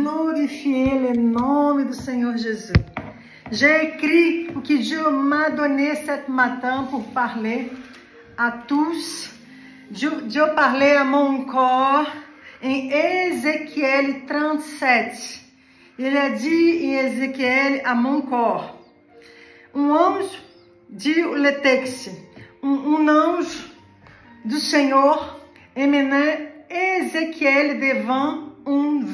glorifier le nom du Seigneur Jésus. J'ai écrit ce que Dieu m'a donné ce matin pour parler à tous. Dieu parlait à mon corps em Ezequiel 37. Il a dit em Ezequiel à mon corps. Ange, dit le texte, ange do Senhor emmenait Ezequiel devant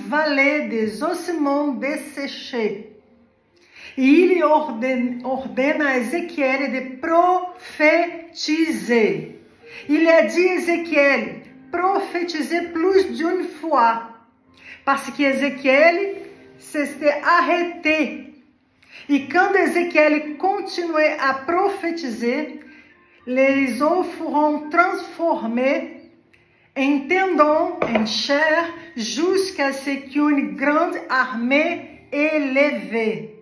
vallée des ossements desséchés. E ele ordena a Ezequiel de prophétiser. Il a dit à Ezequiel, prophétiser plus d'une fois, parce que Ezequiel s'était arrêté. E quando Ezequiel continuait à prophétiser, les eaux foram transformées em tendons, em chair, jusqu'à ce qu'une grande armée élevée.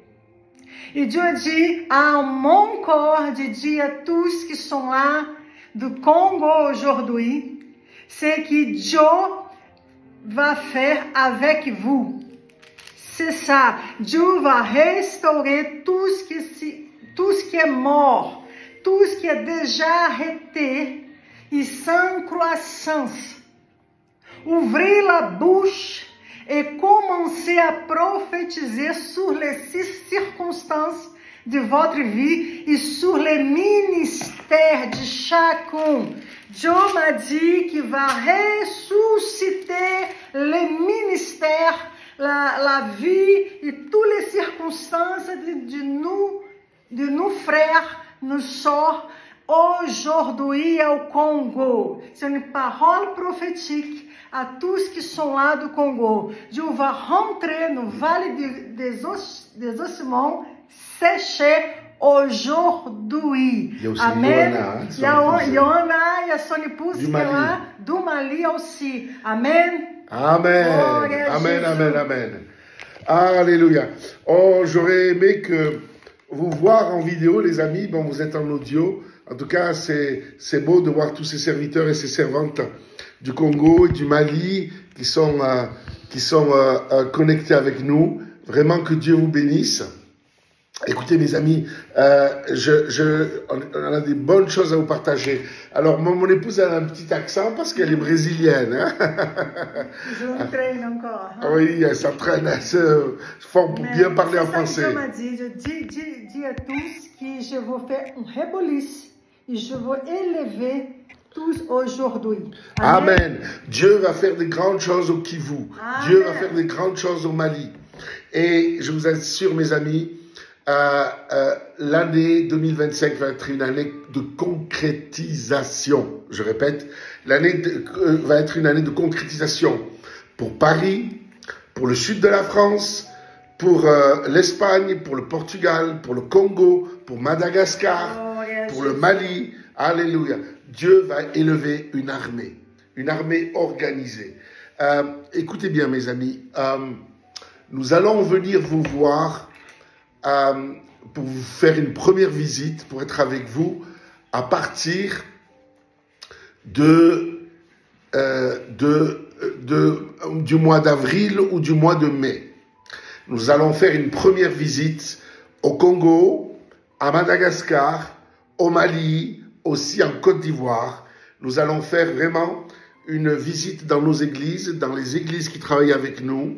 E Dieu dit à mon corps de dire à tous qui sont là du Congo aujourd'hui, c'est que Dieu va faire avec vous. C'est ça. Dieu va restaurer tout ce qui est mort, tout ce qui est déjà arrêté et sans croissance. Ouvrez la bouche et commencez à prophétiser sur les circonstances de votre vie et sur les ministères de chacun. Dieu m'a dit qu'il va ressusciter les ministères, la vie et toutes les circonstances de nos frères, nos sœurs, aujourd'hui au Congo. C'est une parole prophétique à tous qui sont là do Congo. Dieu va rentrer no vale des ossements séchés aujourd'hui. Amen. Il y a Yona, il y a Sonipus qui est là, du Mali aussi. Amen. Amen. Amen, amen, amen. Alléluia. Oh, j'aurais aimé que vous voir en vidéo, les amis. Bon, vous êtes en audio. En tout cas, c'est beau de voir tous ces serviteurs et ces servantes du Congo et du Mali qui sont connectés avec nous. Vraiment que Dieu vous bénisse. Écoutez, mes amis, on a des bonnes choses à vous partager. Alors, mon épouse a un petit accent parce qu'elle est brésilienne. Hein? Je m'entraîne encore. Hein? Oui, elle s'entraîne assez fort pour bien parler en français. Je dis à tous que je vais faire un rebolice et je vais élever tous aujourd'hui. Amen. Amen. Dieu va faire de grandes choses au Kivu. Amen. Dieu va faire de grandes choses au Mali. Et je vous assure, mes amis, l'année 2025 va être une année de concrétisation. Je répète, l'année va être une année de concrétisation pour Paris, pour le sud de la France, pour l'Espagne, pour le Portugal, pour le Congo, pour Madagascar, pour le Mali. Alléluia. Dieu va élever une armée organisée. Écoutez bien, mes amis, nous allons venir vous voir pour vous faire une première visite, pour être avec vous à partir du mois d'avril ou du mois de mai. Nous allons faire une première visite au Congo, à Madagascar, au Mali, aussi en Côte d'Ivoire. Nous allons faire vraiment une visite dans nos églises, dans les églises qui travaillent avec nous,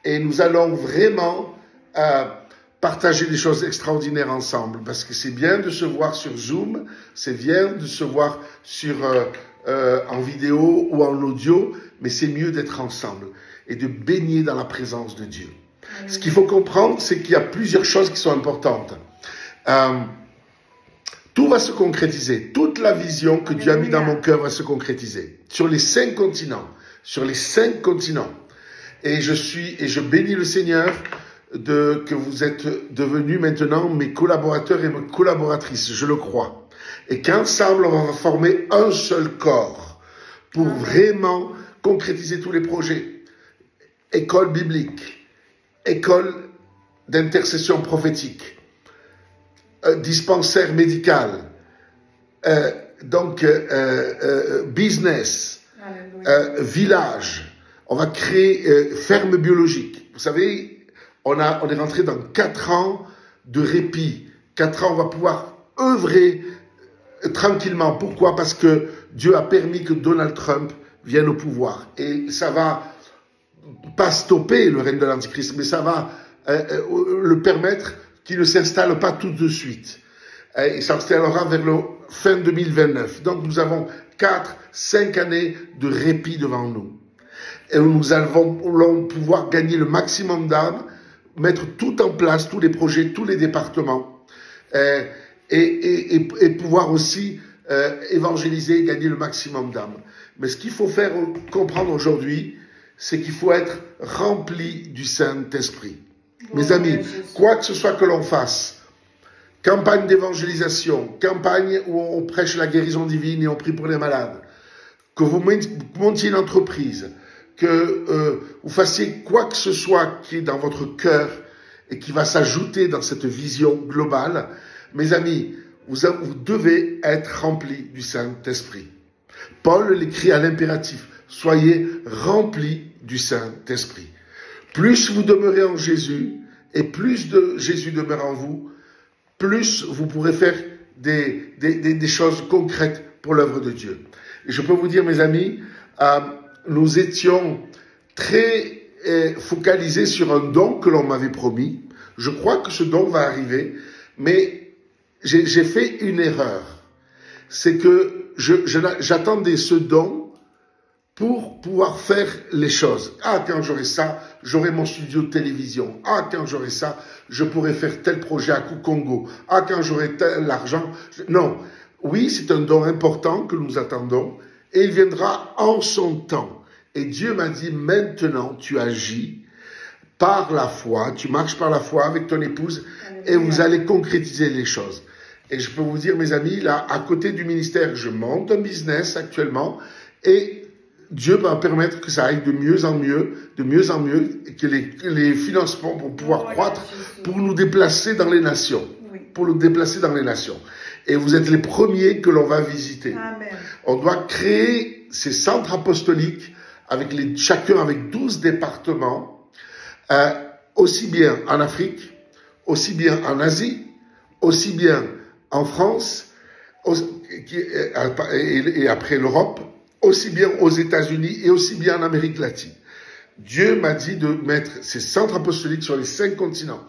et nous allons vraiment partager des choses extraordinaires ensemble, parce que c'est bien de se voir sur Zoom, c'est bien de se voir en vidéo ou en audio, mais c'est mieux d'être ensemble et de baigner dans la présence de Dieu. Ce qu'il faut comprendre, c'est qu'il y a plusieurs choses qui sont importantes. Tout va se concrétiser. Toute la vision que Dieu a mis dans mon cœur va se concrétiser. Sur les 5 continents. Sur les 5 continents. Et je bénis le Seigneur que vous êtes devenus maintenant mes collaborateurs et mes collaboratrices. Je le crois. Et qu'ensemble, on va former un seul corps pour vraiment concrétiser tous les projets. École biblique. École d'intercession prophétique. Dispensaire médical, business, village. On va créer ferme biologique. vous savez, on est rentré dans 4 ans de répit. 4 ans, on va pouvoir œuvrer tranquillement. Pourquoi? Parce que Dieu a permis que Donald Trump vienne au pouvoir. Et ça va pas stopper le règne de l'Antichrist, mais ça va le permettre qu'il ne s'installe pas tout de suite. Il s'installera vers le fin 2029. Donc nous avons 4-5 années de répit devant nous. Et nous allons pouvoir gagner le maximum d'âmes, mettre tout en place, tous les projets, tous les départements, et pouvoir aussi évangéliser et gagner le maximum d'âmes. Mais ce qu'il faut faire comprendre aujourd'hui, c'est qu'il faut être rempli du Saint-Esprit. Mes amis, quoi que ce soit que l'on fasse, campagne d'évangélisation, campagne où on prêche la guérison divine et on prie pour les malades, que vous montiez une entreprise, que vous fassiez quoi que ce soit qui est dans votre cœur et qui va s'ajouter dans cette vision globale, mes amis, vous devez être remplis du Saint-Esprit. Paul l'écrit à l'impératif, soyez remplis du Saint-Esprit. Plus vous demeurez en Jésus et plus de Jésus demeure en vous, plus vous pourrez faire des choses concrètes pour l'œuvre de Dieu. Et je peux vous dire, mes amis, nous étions très focalisés sur un don que l'on m'avait promis. Je crois que ce don va arriver, mais j'ai fait une erreur. C'est que j'attendais ce don pour pouvoir faire les choses. Ah, quand j'aurai ça, j'aurai mon studio de télévision. Ah, quand j'aurai ça, je pourrai faire tel projet à Congo. Ah, quand j'aurai tel argent. Non. Oui, c'est un don important que nous attendons et il viendra en son temps. Et Dieu m'a dit, maintenant, tu agis par la foi, tu marches par la foi avec ton épouse et vous allez concrétiser les choses. Et je peux vous dire, mes amis, là, à côté du ministère, je monte un business actuellement et Dieu va permettre que ça aille de mieux en mieux, et que les financements vont pouvoir croître pour nous déplacer dans les nations. Oui. Pour nous déplacer dans les nations. Et vous êtes les premiers que l'on va visiter. Amen. On doit créer ces centres apostoliques chacun avec 12 départements, aussi bien en Afrique, aussi bien en Asie, aussi bien en France, et après l'Europe, aussi bien aux États-Unis et aussi bien en Amérique latine. Dieu m'a dit de mettre ces centres apostoliques sur les 5 continents.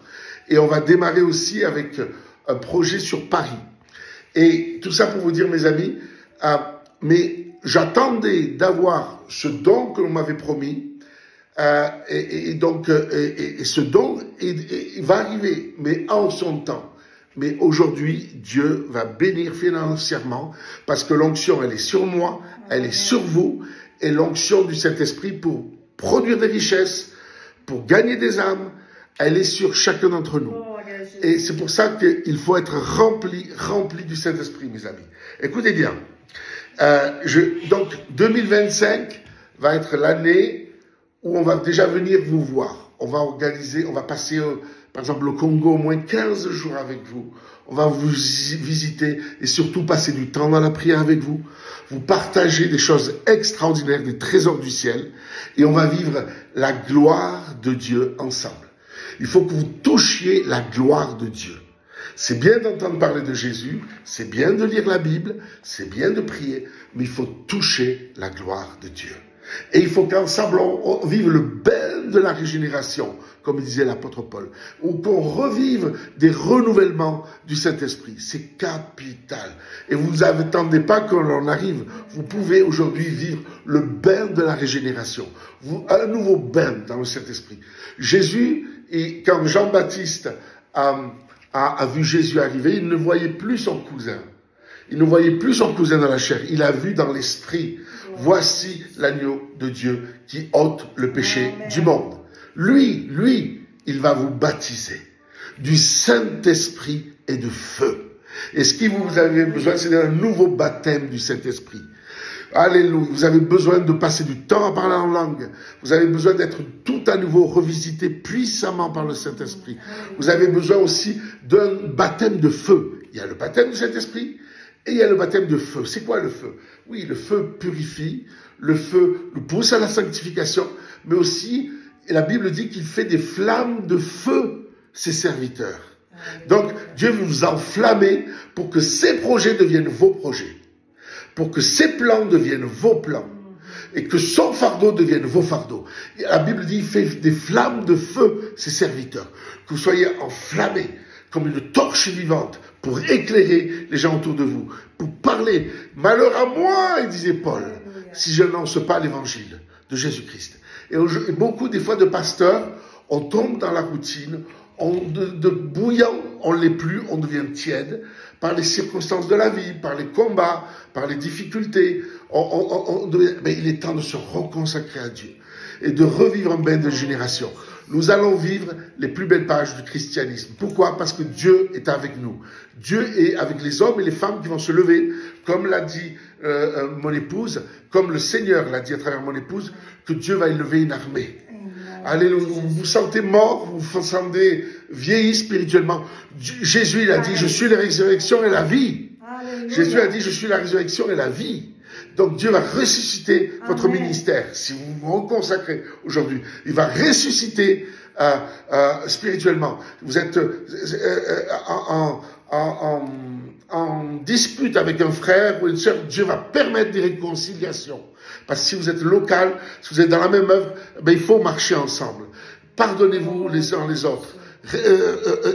Et on va démarrer aussi avec un projet sur Paris. Et tout ça pour vous dire, mes amis, mais j'attendais d'avoir ce don que l'on m'avait promis. Donc ce don il va arriver, mais en son temps. Mais aujourd'hui, Dieu va bénir financièrement parce que l'onction, elle est sur moi, elle est sur vous, et l'onction du Saint-Esprit pour produire des richesses, pour gagner des âmes, elle est sur chacun d'entre nous. Et c'est pour ça qu'il faut être rempli du Saint-Esprit, mes amis. Écoutez bien, donc 2025 va être l'année où on va déjà venir vous voir. On va passer par exemple, au Congo, au moins 15 jours avec vous. On va vous visiter et surtout passer du temps dans la prière avec vous. Vous partager des choses extraordinaires, des trésors du ciel. Et on va vivre la gloire de Dieu ensemble. Il faut que vous touchiez la gloire de Dieu. C'est bien d'entendre parler de Jésus, c'est bien de lire la Bible, c'est bien de prier, mais il faut toucher la gloire de Dieu. Et il faut qu'ensemble on vive le bel de la régénération, comme disait l'apôtre Paul, ou qu'on revive des renouvellements du Saint-Esprit. C'est capital. Et vous n'attendez pas que l'on arrive. Vous pouvez aujourd'hui vivre le bain de la régénération. Un nouveau bain dans le Saint-Esprit. Jésus, quand Jean-Baptiste a vu Jésus arriver, il ne voyait plus son cousin. Il ne voyait plus son cousin dans la chair. Il a vu dans l'esprit. Voici l'agneau de Dieu qui ôte le péché du monde. Lui, il va vous baptiser du Saint-Esprit et de feu. Et ce que vous avez besoin, c'est d'un nouveau baptême du Saint-Esprit. Alléluia. Vous avez besoin de passer du temps à parler en langue. Vous avez besoin d'être tout à nouveau revisité puissamment par le Saint-Esprit. Vous avez besoin aussi d'un baptême de feu. Il y a le baptême du Saint-Esprit et il y a le baptême de feu. C'est quoi le feu? Oui, le feu purifie, le feu nous pousse à la sanctification, mais aussi Et la Bible dit qu'il fait des flammes de feu, ses serviteurs. Donc, Dieu veut vous enflammer pour que ses projets deviennent vos projets. Pour que ses plans deviennent vos plans. Et que son fardeau devienne vos fardeaux. Et la Bible dit, il fait des flammes de feu, ses serviteurs. Que vous soyez enflammés comme une torche vivante pour éclairer les gens autour de vous. Pour parler, malheur à moi, il disait Paul, si je n'annonce pas l'évangile de Jésus-Christ. Et beaucoup des fois de pasteurs, on tombe dans la routine, de bouillant, on l'est plus, on devient tiède par les circonstances de la vie, par les combats, par les difficultés. Mais il est temps de se reconsacrer à Dieu et de revivre un bain de génération. Nous allons vivre les plus belles pages du christianisme. Pourquoi? Parce que Dieu est avec nous. Dieu est avec les hommes et les femmes qui vont se lever, comme l'a dit mon épouse, comme le Seigneur l'a dit à travers mon épouse, que Dieu va élever une armée. Alléluia. Vous vous sentez mort, vous vous sentez vieilli spirituellement. Jésus, il a dit, je suis la résurrection et la vie. Alléluia. Jésus a dit, je suis la résurrection et la vie. Donc Dieu va ressusciter votre ministère. Si vous vous reconsacrez aujourd'hui, il va ressusciter spirituellement. Vous êtes en dispute avec un frère ou une sœur, Dieu va permettre des réconciliations. Parce que si vous êtes local, si vous êtes dans la même œuvre, ben, il faut marcher ensemble. Pardonnez-vous les uns les autres,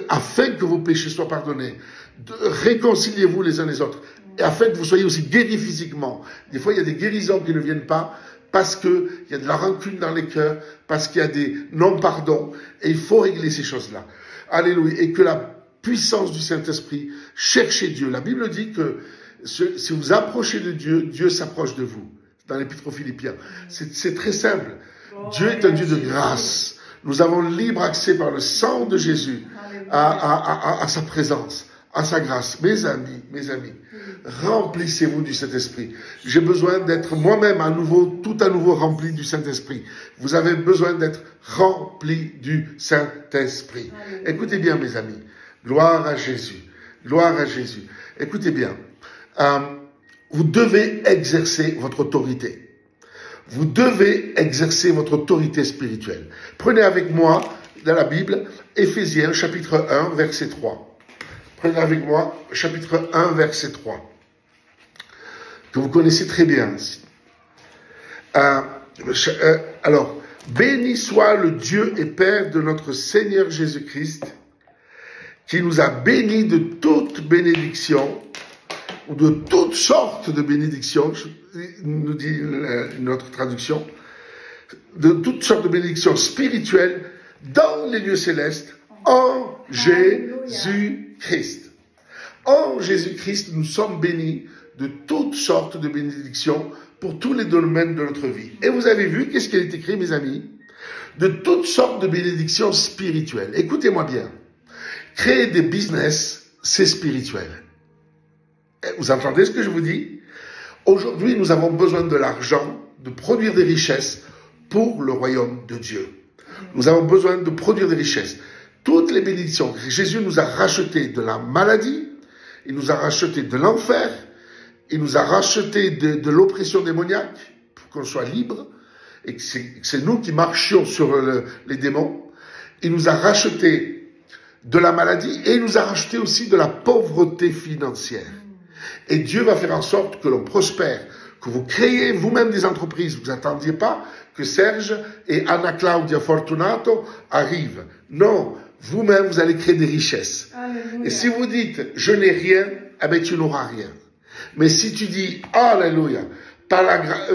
afin que vos péchés soient pardonnés. Réconciliez-vous les uns les autres, et afin que vous soyez aussi guéris physiquement. Des fois, il y a des guérisons qui ne viennent pas parce qu'il y a de la rancune dans les cœurs, parce qu'il y a des non-pardons, et il faut régler ces choses-là. Alléluia. Et que la puissance du Saint-Esprit, cherchez Dieu. La Bible dit que si vous approchez de Dieu, Dieu s'approche de vous. Dans l'Épître aux Philippiens. C'est très simple. Dieu est un Dieu de grâce. Nous avons libre accès par le sang de Jésus à sa présence, à sa grâce. Mes amis, remplissez-vous du Saint-Esprit. J'ai besoin d'être moi-même tout à nouveau rempli du Saint-Esprit. Vous avez besoin d'être rempli du Saint-Esprit. Écoutez bien, mes amis. Gloire à Jésus. Gloire à Jésus. Écoutez bien. Vous devez exercer votre autorité. Vous devez exercer votre autorité spirituelle. Prenez avec moi, dans la Bible, Éphésiens, chapitre 1, verset 3. Prenez avec moi, chapitre 1, verset 3. Que vous connaissez très bien. Alors, béni soit le Dieu et Père de notre Seigneur Jésus-Christ, qui nous a bénis de toute bénédiction, ou de toutes sortes de bénédictions, nous dit notre traduction, de toutes sortes de bénédictions spirituelles dans les lieux célestes en Jésus-Christ. En Jésus-Christ, nous sommes bénis de toutes sortes de bénédictions pour tous les domaines de notre vie. Et vous avez vu, qu'est-ce qui est écrit, mes amis? De toutes sortes de bénédictions spirituelles. Écoutez-moi bien. Créer des business, c'est spirituel. Vous entendez ce que je vous dis? Aujourd'hui, nous avons besoin de l'argent, de produire des richesses pour le royaume de Dieu. Nous avons besoin de produire des richesses. Toutes les bénédictions, Jésus nous a racheté de la maladie, il nous a racheté de l'enfer, il nous a racheté de l'oppression démoniaque pour qu'on soit libre et que c'est nous qui marchions sur les démons. Il nous a racheté de la maladie et il nous a racheté aussi de la pauvreté financière. Et Dieu va faire en sorte que l'on prospère, que vous créez vous-même des entreprises. Vous n'attendiez pas que Serge et Anna Claudia Fortunato arrivent. Non, vous-même, vous allez créer des richesses. Alléluia. Et si vous dites, je n'ai rien, eh bien, tu n'auras rien. Mais si tu dis, Alléluia,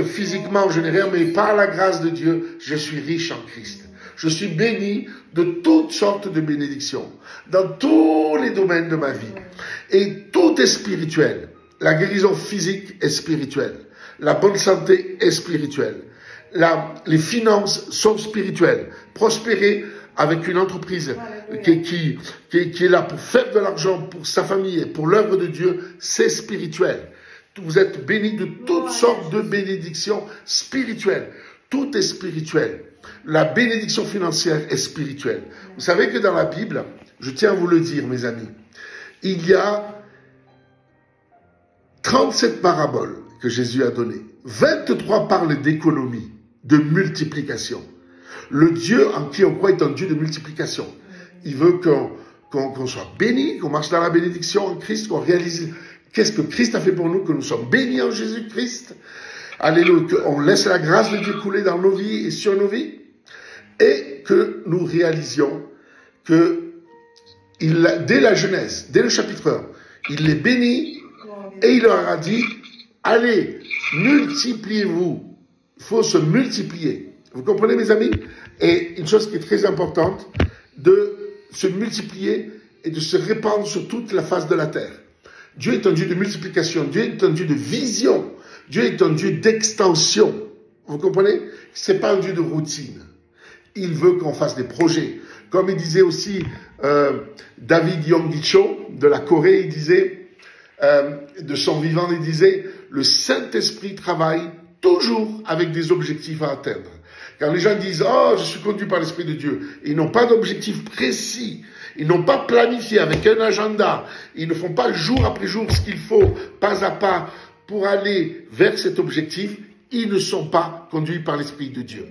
physiquement, je n'ai rien, mais par la grâce de Dieu, je suis riche en Christ. Je suis béni de toutes sortes de bénédictions, dans tous les domaines de ma vie. Et tout est spirituel. La guérison physique est spirituelle. La bonne santé est spirituelle. Les finances sont spirituelles. Prospérer avec une entreprise qui est là pour faire de l'argent pour sa famille et pour l'œuvre de Dieu, c'est spirituel. Vous êtes bénis de toutes sortes de bénédictions spirituelles. Tout est spirituel. La bénédiction financière est spirituelle. Vous savez que dans la Bible, je tiens à vous le dire, mes amis, il y a 37 paraboles que Jésus a données. 23 parlent d'économie, de multiplication. Le Dieu en qui on croit est un Dieu de multiplication. Il veut qu'on soit béni, qu'on marche dans la bénédiction en Christ, qu'on réalise qu'est-ce que Christ a fait pour nous, que nous sommes bénis en Jésus-Christ. Alléluia, qu'on laisse la grâce de Dieu couler dans nos vies et sur nos vies. Et que nous réalisions que dès la Genèse, dès le chapitre 1, il les bénit et il leur a dit, allez, multipliez-vous. Il faut se multiplier. Vous comprenez, mes amis? Et une chose qui est très importante, de se multiplier et de se répandre sur toute la face de la terre. Dieu est un Dieu de multiplication, Dieu est un Dieu de vision, Dieu est un Dieu d'extension. Vous comprenez? C'est pas un Dieu de routine. Il veut qu'on fasse des projets. Comme il disait aussi David Yonggi-cho de la Corée, il disait, de son vivant, il disait, le Saint-Esprit travaille toujours avec des objectifs à atteindre. Quand les gens disent, oh, je suis conduit par l'Esprit de Dieu, ils n'ont pas d'objectif précis, ils n'ont pas planifié avec un agenda, ils ne font pas jour après jour ce qu'il faut, pas à pas, pour aller vers cet objectif, ils ne sont pas conduits par l'Esprit de Dieu.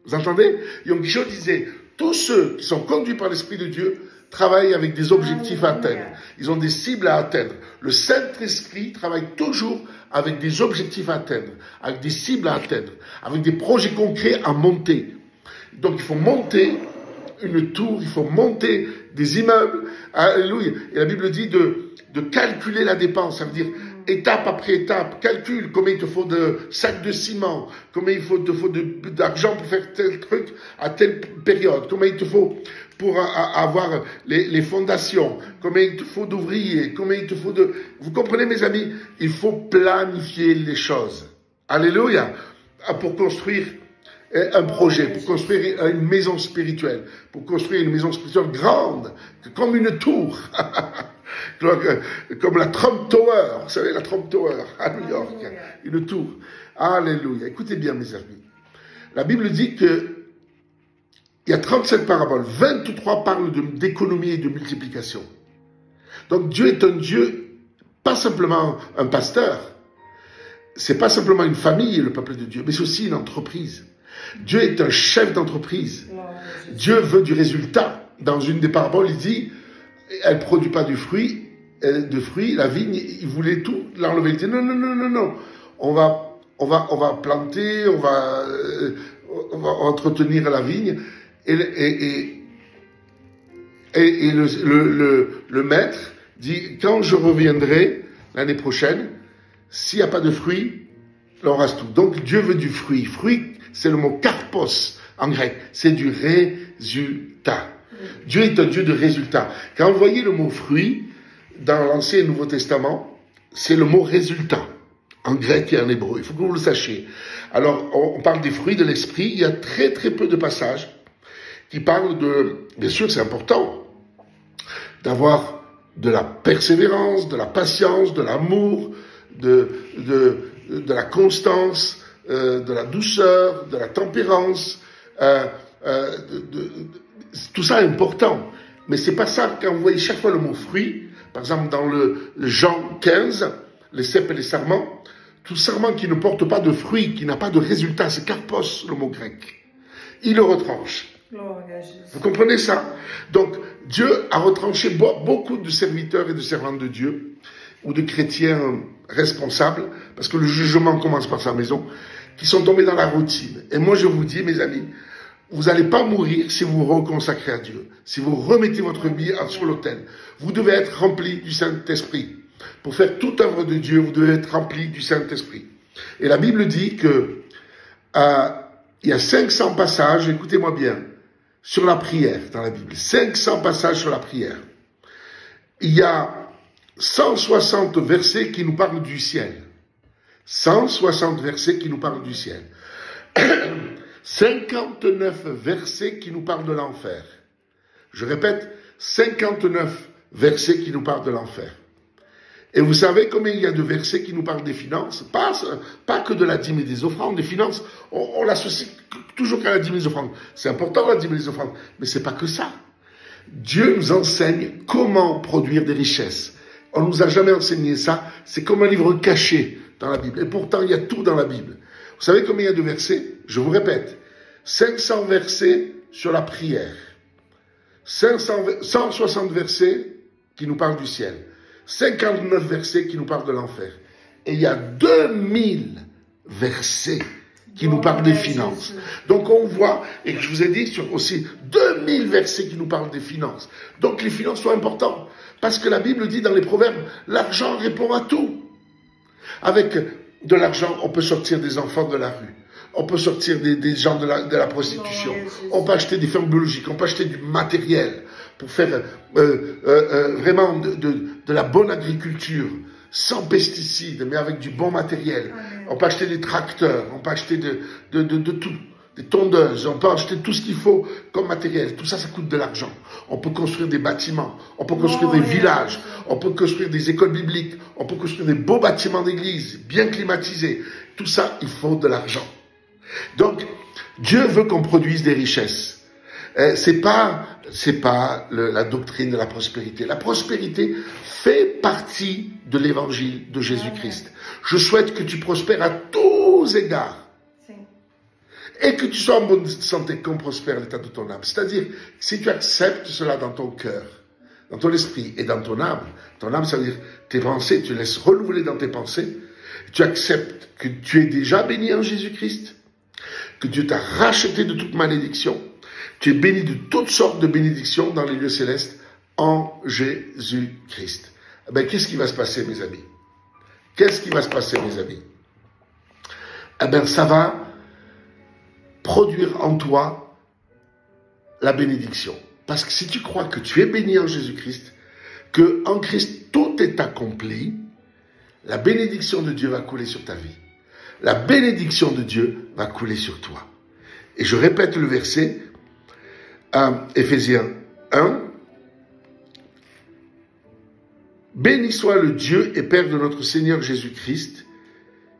Vous entendez? Yonggi-cho disait, tous ceux qui sont conduits par l'Esprit de Dieu travaillent avec des objectifs à atteindre. Ils ont des cibles à atteindre. Le Saint-Esprit travaille toujours avec des objectifs à atteindre, avec des cibles à atteindre, avec des projets concrets à monter. Donc il faut monter une tour, il faut monter des immeubles. Alléluia. Et la Bible dit de calculer la dépense, ça veut dire étape après étape, calcule combien il te faut de sacs de ciment, combien il te faut d'argent pour faire tel truc à telle période, combien il te faut pour avoir les fondations, combien il te faut d'ouvriers, combien il te faut de... Vous comprenez, mes amis? Il faut planifier les choses. Alléluia. Pour construire un projet, pour construire une maison spirituelle, pour construire une maison spirituelle grande, comme une tour. Comme la Trump Tower, vous savez, la Trump Tower à New York, une tour. Alléluia. Écoutez bien, mes amis. La Bible dit que il y a 37 paraboles, 23 parlent d'économie et de multiplication. Donc Dieu est un Dieu, pas simplement un pasteur, c'est pas simplement une famille, le peuple de Dieu, mais c'est aussi une entreprise. Dieu est un chef d'entreprise. Dieu veut du résultat. Dans une des paraboles, il dit, elle ne produit pas de fruits, la vigne, il voulait tout l'enlever. Il dit, non, non, non, non, non, on va planter, on va entretenir la vigne, et le maître dit, quand je reviendrai l'année prochaine, s'il n'y a pas de fruits, on reste tout. Donc Dieu veut du fruit. Fruit, c'est le mot karpos en grec, c'est du résultat. Dieu est un Dieu de résultat. Quand vous voyez le mot fruit dans l'Ancien et Nouveau Testament, c'est le mot résultat en grec et en hébreu. Il faut que vous le sachiez. Alors, on parle des fruits de l'esprit. Il y a très très peu de passages qui parlent de... Bien sûr, c'est important d'avoir de la persévérance, de la patience, de l'amour, de la constance, de la douceur, de la tempérance. Tout ça est important. Mais c'est pas ça, quand vous voyez chaque fois le mot fruit, par exemple dans le Jean 15, les cèpes et les sarments, tout sarment qui ne porte pas de fruits, qui n'a pas de résultat, c'est karpos, le mot grec. Il le retranche. Vous comprenez ça? Donc, Dieu a retranché beaucoup de serviteurs et de servantes de Dieu, ou de chrétiens responsables, parce que le jugement commence par sa maison, qui sont tombés dans la routine. Et moi, je vous dis, mes amis, vous n'allez pas mourir si vous vous reconsacrez à Dieu, si vous remettez votre vie sur l'autel. Vous devez être rempli du Saint-Esprit. Pour faire toute œuvre de Dieu, vous devez être rempli du Saint-Esprit. Et la Bible dit que il y a 500 passages, écoutez-moi bien, sur la prière dans la Bible. 500 passages sur la prière. Il y a 160 versets qui nous parlent du ciel. 160 versets qui nous parlent du ciel. 59 versets qui nous parlent de l'enfer. Je répète, 59 versets qui nous parlent de l'enfer. Et vous savez combien il y a de versets qui nous parlent des finances? Pas que de la dîme et des offrandes. Les finances, on l'associe toujours qu'à la dîme et des offrandes. C'est important la dîme et des offrandes, mais c'est pas que ça. Dieu nous enseigne comment produire des richesses. On nous a jamais enseigné ça. C'est comme un livre caché dans la Bible. Et pourtant, il y a tout dans la Bible. Vous savez combien il y a de versets? Je vous répète. 500 versets sur la prière, 160 versets qui nous parlent du ciel, 59 versets qui nous parlent de l'enfer. Et il y a 2000 versets qui nous parlent des finances. Donc on voit, et je vous ai dit sur aussi 2000 versets qui nous parlent des finances. Donc les finances sont importantes, parce que la Bible dit dans les Proverbes, l'argent répond à tout. Avec de l'argent, on peut sortir des enfants de la rue. On peut sortir des gens de la prostitution. On peut acheter des fermes biologiques. On peut acheter du matériel pour faire vraiment de la bonne agriculture, sans pesticides, mais avec du bon matériel. On peut acheter des tracteurs. On peut acheter de tout. Des tondeuses. On peut acheter tout ce qu'il faut comme matériel. Tout ça, ça coûte de l'argent. On peut construire des bâtiments. On peut construire des villages. On peut construire des écoles bibliques. On peut construire des beaux bâtiments d'église, bien climatisés. Tout ça, il faut de l'argent. Donc, Dieu veut qu'on produise des richesses. C'est pas la doctrine de la prospérité. La prospérité fait partie de l'évangile de Jésus-Christ. Je souhaite que tu prospères à tous égards. Et que tu sois en bonne santé, qu'on prospère l'état de ton âme. C'est-à-dire, si tu acceptes cela dans ton cœur, dans ton esprit et dans ton âme, ça veut dire tes pensées, tu laisses renouveler dans tes pensées, tu acceptes que tu es déjà béni en Jésus-Christ, que Dieu t'a racheté de toute malédiction, tu es béni de toutes sortes de bénédictions dans les lieux célestes en Jésus-Christ. Ben, qu'est-ce qui va se passer, mes amis? Qu'est-ce qui va se passer, mes amis? Eh bien, ça va produire en toi la bénédiction. Parce que si tu crois que tu es béni en Jésus-Christ, que en Christ tout est accompli, la bénédiction de Dieu va couler sur ta vie. La bénédiction de Dieu va couler sur toi. Et je répète le verset, Éphésiens 1. Béni soit le Dieu et Père de notre Seigneur Jésus-Christ,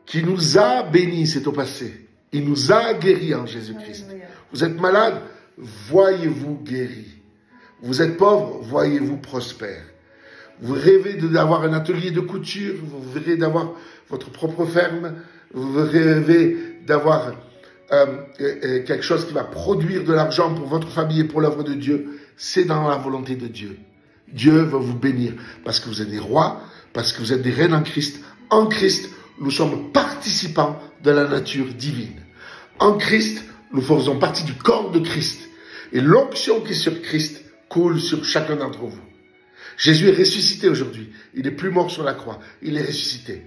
qui nous a bénis, c'est au passé. Il nous a guéris en Jésus-Christ. Vous êtes malade, voyez-vous guéri. Vous êtes pauvre, voyez-vous prospère. Vous rêvez d'avoir un atelier de couture, vous rêvez d'avoir votre propre ferme, vous rêvez d'avoir quelque chose qui va produire de l'argent pour votre famille et pour l'œuvre de Dieu. C'est dans la volonté de Dieu. Dieu va vous bénir parce que vous êtes des rois, parce que vous êtes des reines en Christ. En Christ, nous sommes participants de la nature divine. En Christ, nous faisons partie du corps de Christ. Et l'onction qui est sur Christ coule sur chacun d'entre vous. Jésus est ressuscité aujourd'hui. Il n'est plus mort sur la croix. Il est ressuscité.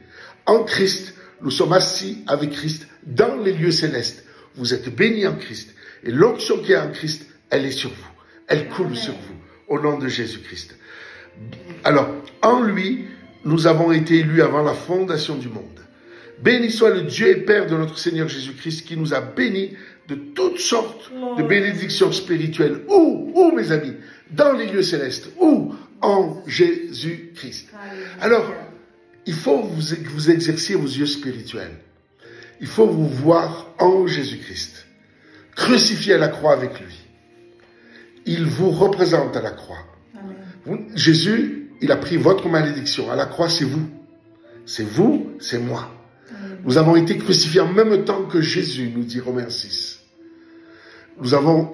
En Christ, nous sommes assis avec Christ dans les lieux célestes. Vous êtes bénis en Christ. Et l'onction qui est en Christ, elle est sur vous. Elle coule sur vous. Au nom de Jésus-Christ. Alors, en lui, nous avons été élus avant la fondation du monde. Béni soit le Dieu et Père de notre Seigneur Jésus-Christ qui nous a bénis de toutes sortes de bénédictions spirituelles. Où, mes amis? Dans les lieux célestes. Où? En Jésus-Christ. Alors, il faut que vous exerciez vos yeux spirituels. Il faut vous voir en Jésus-Christ. Crucifié à la croix avec lui. Il vous représente à la croix. Jésus, il a pris votre malédiction. À la croix, c'est vous. C'est vous, c'est moi. Nous avons été crucifiés en même temps que Jésus, nous dit Romains 6.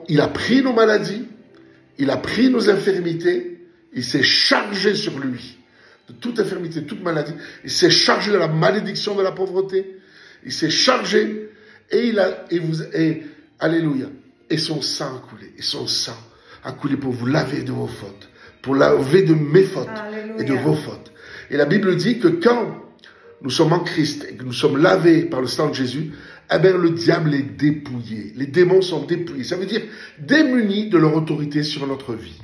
Il a pris nos maladies, il a pris nos infirmités, il s'est chargé sur lui de toute infirmité, de toute maladie. Il s'est chargé de la malédiction de la pauvreté. Il s'est chargé et alléluia. Et son sang a coulé. Et son sang a coulé pour vous laver de vos fautes, pour laver de mes fautes et de vos fautes. Et la Bible dit que quand nous sommes en Christ et que nous sommes lavés par le sang de Jésus, eh bien, le diable est dépouillé. Les démons sont dépouillés. Ça veut dire démunis de leur autorité sur notre vie.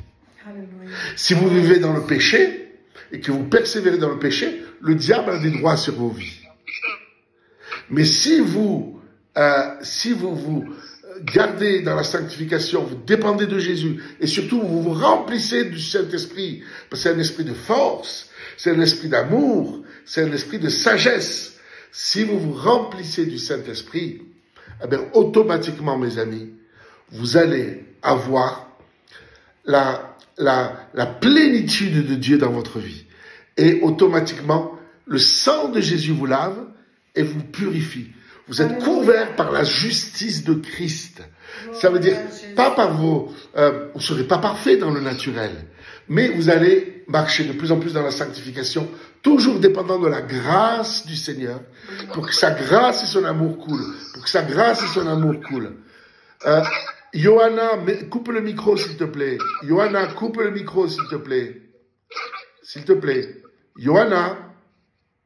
Alléluia. Si vous vivez dans le péché et que vous persévérez dans le péché, le diable a des droits sur vos vies. Mais si vous vous gardez dans la sanctification, vous dépendez de Jésus et surtout vous vous remplissez du Saint-Esprit, parce que c'est un esprit de force, c'est un esprit d'amour, c'est un esprit de sagesse. Si vous vous remplissez du Saint-Esprit, eh bien, automatiquement, mes amis, vous allez avoir la plénitude de Dieu dans votre vie. Et automatiquement, le sang de Jésus vous lave et vous purifie. Vous êtes couverts par la justice de Christ. Ça veut dire, pas par vos... vous ne serez pas parfait dans le naturel, mais vous allez marcher de plus en plus dans la sanctification, toujours dépendant de la grâce du Seigneur, pour que sa grâce et son amour coulent. Pour que sa grâce et son amour coulent. Johanna, coupe le micro s'il te plaît. Johanna, coupe le micro s'il te plaît. S'il te plaît. Johanna,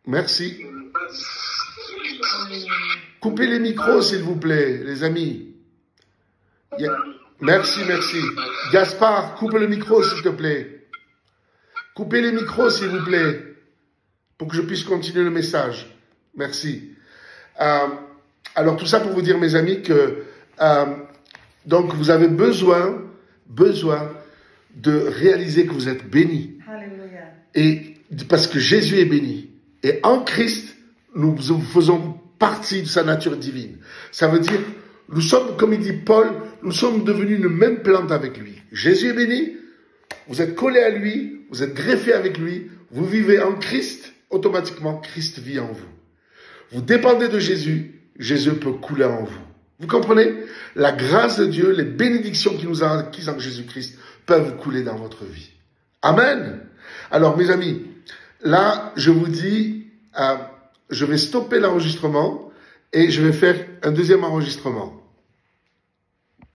merci. Coupez les micros s'il vous plaît, les amis. Merci, merci. Gaspard, coupe le micro s'il te plaît. Coupez les micros s'il vous plaît, pour que je puisse continuer le message. Merci. Alors tout ça pour vous dire, mes amis, que donc vous avez besoin de réaliser que vous êtes bénis. Alléluia. Et parce que Jésus est béni. Et en Christ, nous faisons partie de sa nature divine. Ça veut dire, nous sommes, comme il dit Paul, nous sommes devenus une même plante avec lui. Jésus est béni, vous êtes collés à lui, vous êtes greffés avec lui, vous vivez en Christ, automatiquement Christ vit en vous. Vous dépendez de Jésus, Jésus peut couler en vous. Vous comprenez? La grâce de Dieu, les bénédictions qu'il nous a acquises en Jésus-Christ peuvent couler dans votre vie. Amen. Alors mes amis, là je vous dis, je vais stopper l'enregistrement et je vais faire un deuxième enregistrement.